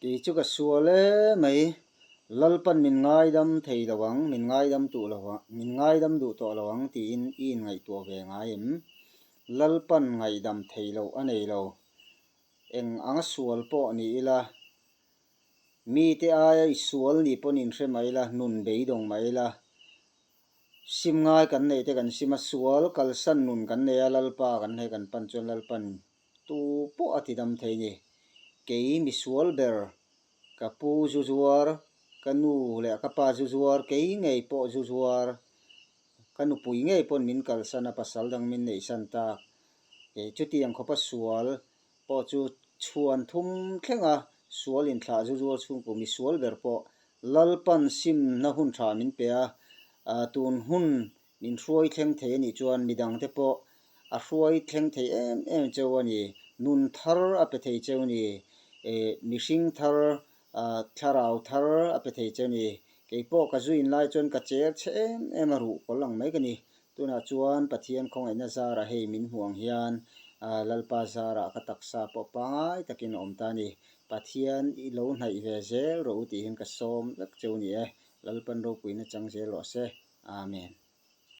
ki chu ka suale mai lalpan min ngai dam thei lawang min ngai dam tu lawang min ngai dam du to lawang ti in ngai to ve ngai em lalpan ngai dam thei lo anei lo eng anga sual po ni ila mi te ai sual ni ponin hre mai la nun beidong mai la sim ngai kan nei te kan sima sual kalsan nun kan nei lalpa kan he kan pan chon lalpan tu po ati dam thei ni ke mi sual ber kapu zuzuar kanu le kapa zuzuar ke ngei po zuzuar kanu pui ngei pon min kalsana pasal dang min nei san ta ke chuti ang khopa sual po chu chuan thum thlenga sual in thla zuzuar chung pu mi sual ber po lalpan sim na hun tha min pe a tun hun min hruai thleng the ni chuan midang te po a hruai thleng the em cheu ani nun thar a pe thei cheu ni mihring thar tharau thar a pe thei cheu ni ke po ka zuin lai chon ka cher chem em a ru ko lang mai ka ni tuna chuan pathian khong aina zara hei min huang hian lalpa zara ka taksa po pangai takin om ta ni pathian I lo hnai ve zel ro ti hin ka som lek cheu ni lalpan ro puina chang zel lo se amen